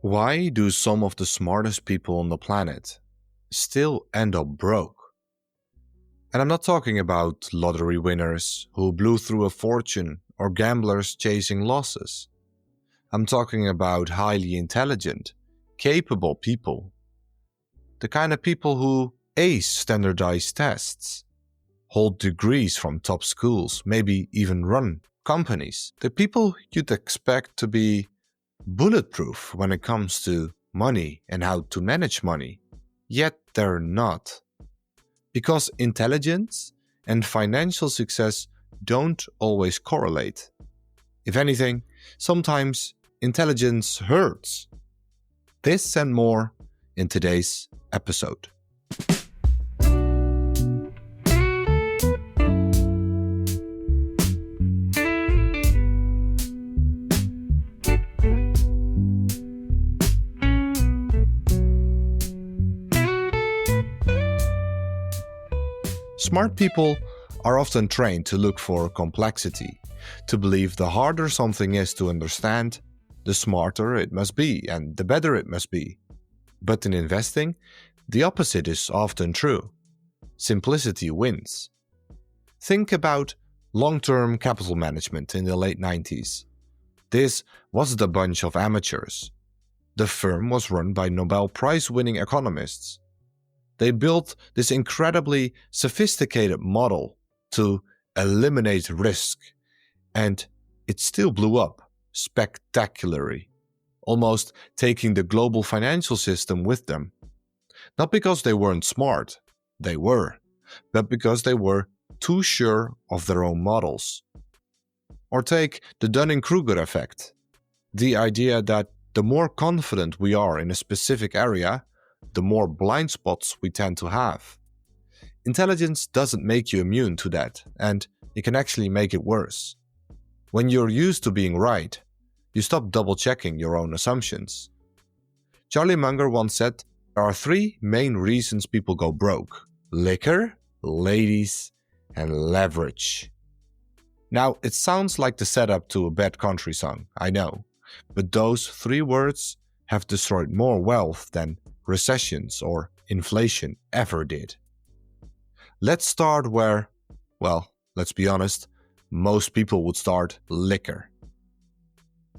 Why do some of the smartest people on the planet still end up broke? And I'm not talking about lottery winners who blew through a fortune or gamblers chasing losses. I'm talking about highly intelligent, capable people. The kind of people who ace standardized tests, hold degrees from top schools, maybe even run companies. The people you'd expect to be bulletproof when it comes to money and how to manage money. Yet they're not. Because intelligence and financial success don't always correlate. If anything, sometimes intelligence hurts. This and more in today's episode. Smart people are often trained to look for complexity, to believe the harder something is to understand, the smarter it must be and the better it must be. But in investing, the opposite is often true. Simplicity wins. Think about long-term capital management in the late 90s. This wasn't a bunch of amateurs. The firm was run by Nobel Prize-winning economists. They built this incredibly sophisticated model to eliminate risk, and it still blew up spectacularly, almost taking the global financial system with them. Not because they weren't smart, they were, but because they were too sure of their own models. Or take the Dunning-Kruger effect, the idea that the more confident we are in a specific area, the more blind spots we tend to have. Intelligence doesn't make you immune to that, and it can actually make it worse. When you're used to being right, you stop double-checking your own assumptions. Charlie Munger once said, there are three main reasons people go broke: liquor, ladies, and leverage. Now, it sounds like the setup to a bad country song, I know, but those three words have destroyed more wealth than recessions or inflation ever did. Let's start where, well, let's be honest, most people would start: liquor.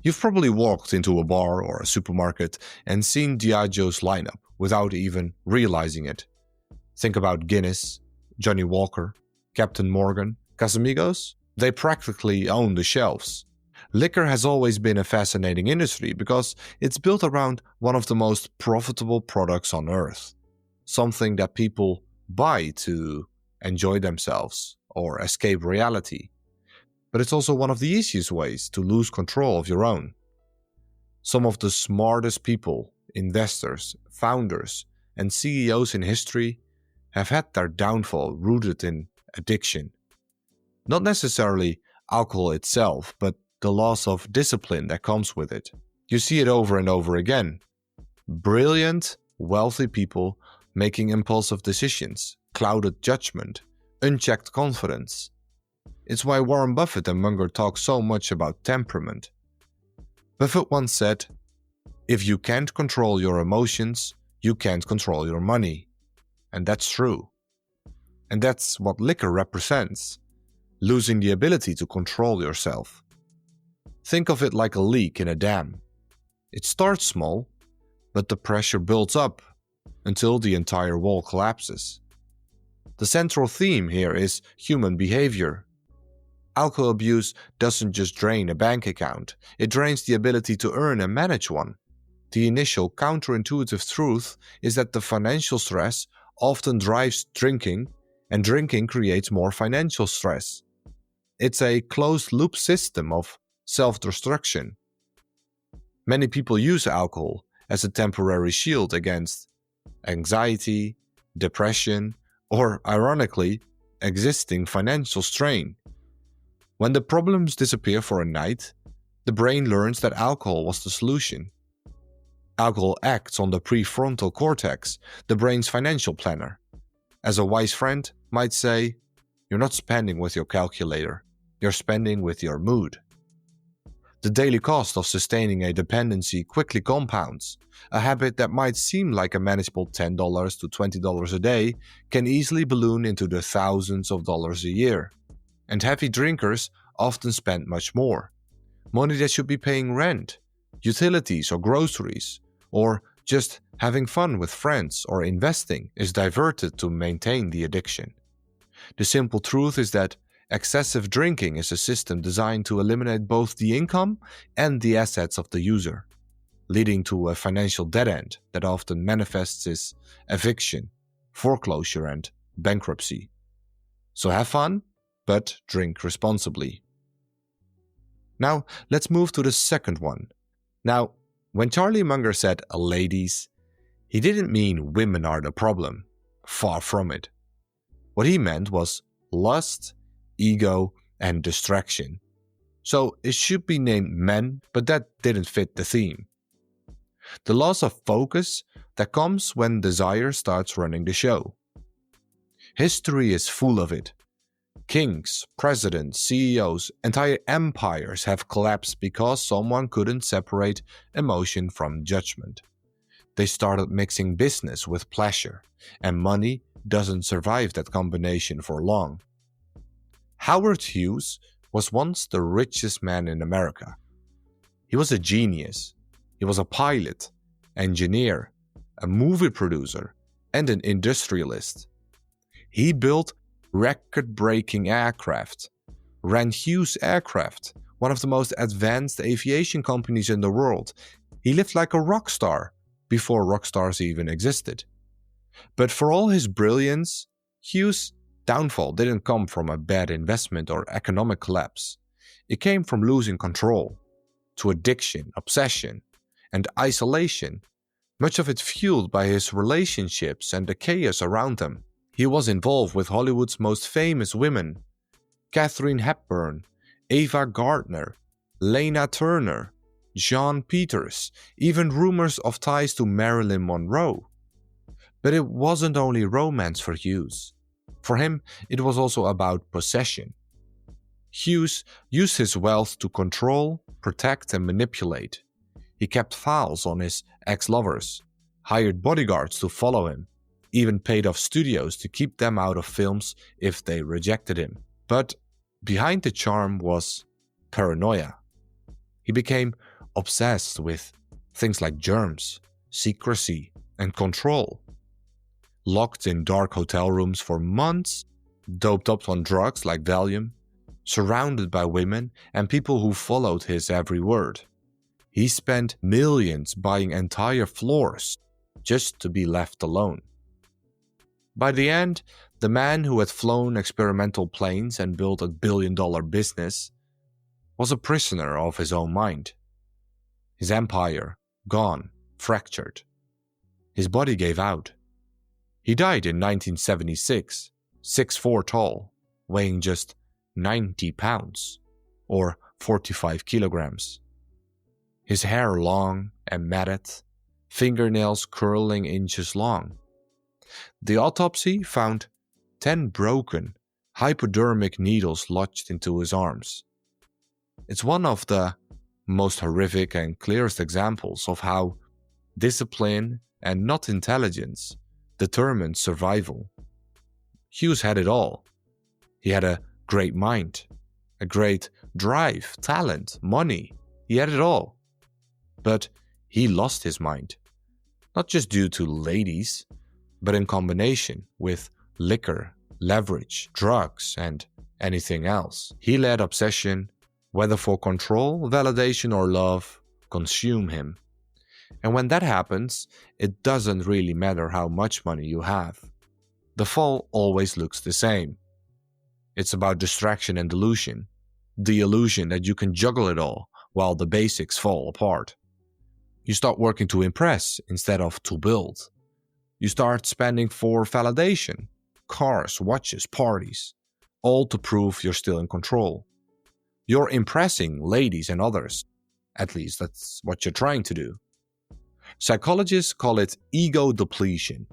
You've probably walked into a bar or a supermarket and seen Diageo's lineup without even realizing it. Think about Guinness, Johnny Walker, Captain Morgan, Casamigos. They practically own the shelves. Liquor has always been a fascinating industry because it's built around one of the most profitable products on earth. Something that people buy to enjoy themselves or escape reality. But it's also one of the easiest ways to lose control of your own. Some of the smartest people, investors, founders, and CEOs in history have had their downfall rooted in addiction. Not necessarily alcohol itself, but the loss of discipline that comes with it. You see it over and over again. Brilliant, wealthy people making impulsive decisions, clouded judgment, unchecked confidence. It's why Warren Buffett and Munger talk so much about temperament. Buffett once said, "If you can't control your emotions, you can't control your money." And that's true. And that's what liquor represents: losing the ability to control yourself. Think of it like a leak in a dam. It starts small, but the pressure builds up until the entire wall collapses. The central theme here is human behavior. Alcohol abuse doesn't just drain a bank account, it drains the ability to earn and manage one. The initial counterintuitive truth is that the financial stress often drives drinking, and drinking creates more financial stress. It's a closed-loop system of self-destruction. Many people use alcohol as a temporary shield against anxiety, depression, or, ironically, existing financial strain. When the problems disappear for a night, the brain learns that alcohol was the solution. Alcohol acts on the prefrontal cortex, the brain's financial planner. As a wise friend might say, you're not spending with your calculator, you're spending with your mood. The daily cost of sustaining a dependency quickly compounds. A habit that might seem like a manageable $10 to $20 a day can easily balloon into the thousands of dollars a year. And heavy drinkers often spend much more. Money that should be paying rent, utilities or groceries, or just having fun with friends or investing is diverted to maintain the addiction. The simple truth is that excessive drinking is a system designed to eliminate both the income and the assets of the user, leading to a financial dead end that often manifests as eviction, foreclosure, and bankruptcy. So have fun, but drink responsibly. Now, let's move to the second one. Now, when Charlie Munger said ladies, he didn't mean women are the problem. Far from it. What he meant was lust, ego, and distraction. So it should be named men, but that didn't fit the theme. The loss of focus that comes when desire starts running the show. History is full of it. Kings, presidents, CEOs, entire empires have collapsed because someone couldn't separate emotion from judgment. They started mixing business with pleasure, and money doesn't survive that combination for long. Howard Hughes was once the richest man in America. He was a genius. He was a pilot, engineer, a movie producer, and an industrialist. He built record-breaking aircraft, ran Hughes Aircraft, one of the most advanced aviation companies in the world. He lived like a rock star before rock stars even existed. But for all his brilliance, Hughes' downfall didn't come from a bad investment or economic collapse. It came from losing control, to addiction, obsession, and isolation, much of it fueled by his relationships and the chaos around them. He was involved with Hollywood's most famous women, Katharine Hepburn, Ava Gardner, Lana Turner, John Peters, even rumors of ties to Marilyn Monroe. But it wasn't only romance for Hughes. For him, it was also about possession. Hughes used his wealth to control, protect, and manipulate. He kept files on his ex-lovers, hired bodyguards to follow him, even paid off studios to keep them out of films if they rejected him. But behind the charm was paranoia. He became obsessed with things like germs, secrecy, and control. Locked in dark hotel rooms for months, doped up on drugs like Valium, surrounded by women and people who followed his every word. He spent millions buying entire floors just to be left alone. By the end, the man who had flown experimental planes and built a billion-dollar business was a prisoner of his own mind. His empire gone, fractured. His body gave out. He died in 1976, 6'4" tall, weighing just 90 pounds, or 45 kilograms. His hair long and matted, fingernails curling inches long. The autopsy found 10 broken, hypodermic needles lodged into his arms. It's one of the most horrific and clearest examples of how discipline and not intelligence determines survival. Hughes had it all. He had a great mind, a great drive, talent, money. He had it all. But he lost his mind, not just due to ladies, but in combination with liquor, leverage, drugs, and anything else. He let obsession, whether for control, validation, or love, consume him. And when that happens, it doesn't really matter how much money you have. The fall always looks the same. It's about distraction and delusion. The illusion that you can juggle it all while the basics fall apart. You start working to impress instead of to build. You start spending for validation, cars, watches, parties, all to prove you're still in control. You're impressing ladies and others. At least that's what you're trying to do. Psychologists call it ego depletion.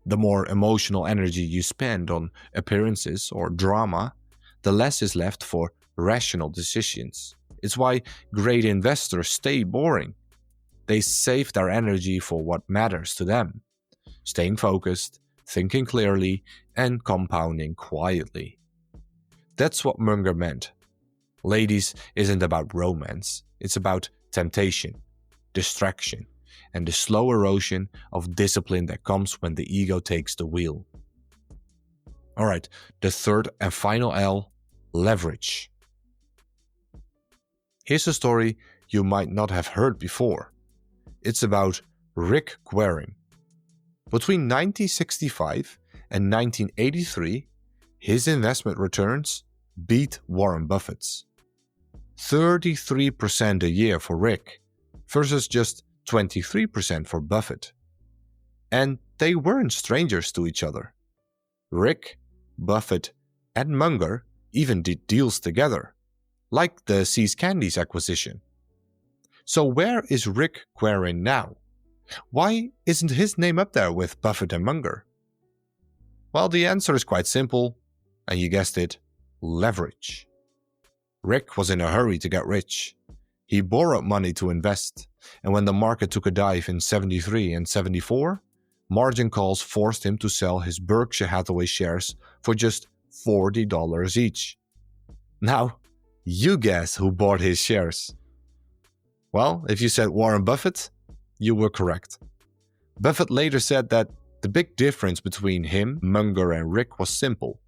The more emotional energy you spend on appearances or drama, the less is left for rational decisions, It's why great investors stay boring. They save their energy for what matters to them, staying focused, thinking clearly, and compounding quietly. That's what Munger meant. Ladies isn't about romance, it's about temptation, distraction, and the slow erosion of discipline that comes when the ego takes the wheel. Alright, the third and final L, leverage. Here's a story you might not have heard before. It's about Rick Guerin. Between 1965 and 1983, his investment returns beat Warren Buffett's. 33% a year for Rick versus just 23% for Buffett. And they weren't strangers to each other. Rick, Buffett, and Munger even did deals together, like the See's Candies acquisition. So where is Rick Guerin now? Why isn't his name up there with Buffett and Munger? Well, the answer is quite simple, and you guessed it, leverage. Rick was in a hurry to get rich. He borrowed money to invest, and when the market took a dive in 73 and 74, margin calls forced him to sell his Berkshire Hathaway shares for just $40 each. Now, you guess who bought his shares? Well, if you said Warren Buffett, you were correct. Buffett later said that the big difference between him, Munger, and Rick was simple.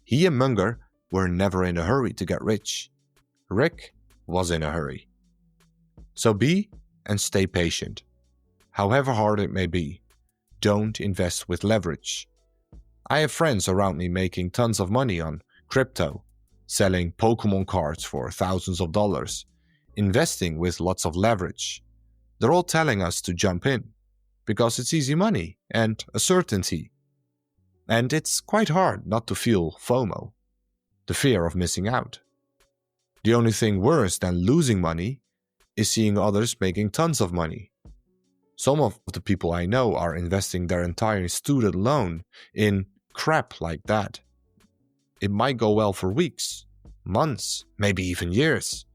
He and Munger were never in a hurry to get rich. Rick was in a hurry. So be and stay patient. However hard it may be, don't invest with leverage. I have friends around me making tons of money on crypto, selling Pokemon cards for thousands of dollars, investing with lots of leverage. They're all telling us to jump in, because it's easy money and a certainty. And it's quite hard not to feel FOMO, the fear of missing out. The only thing worse than losing money is seeing others making tons of money. Some of the people I know are investing their entire student loan in crap like that. It might go well for weeks, months, maybe even years,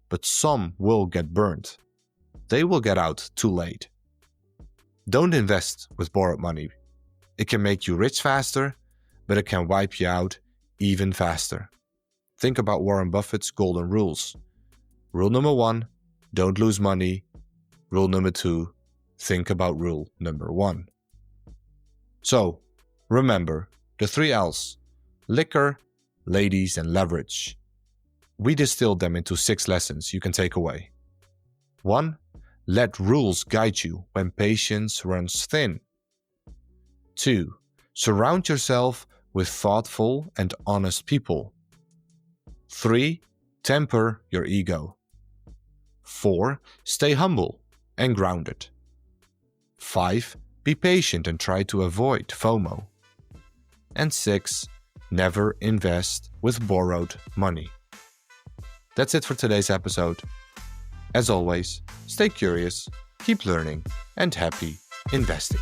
but some will get burnt. They will get out too late. Don't invest with borrowed money. It can make you rich faster, but it can wipe you out even faster. Think about Warren Buffett's golden rules. Rule number 1, don't lose money. Rule number 2, think about rule number 1. So, remember the 3 L's: liquor, ladies, and leverage. We distilled them into 6 lessons you can take away. 1. Let rules guide you when patience runs thin. 2. Surround yourself with thoughtful and honest people. 3. Temper your ego. 4. Stay humble and grounded. 5. Be patient and try to avoid FOMO. And 6. Never invest with borrowed money. That's it for today's episode. As always, stay curious, keep learning, and happy investing.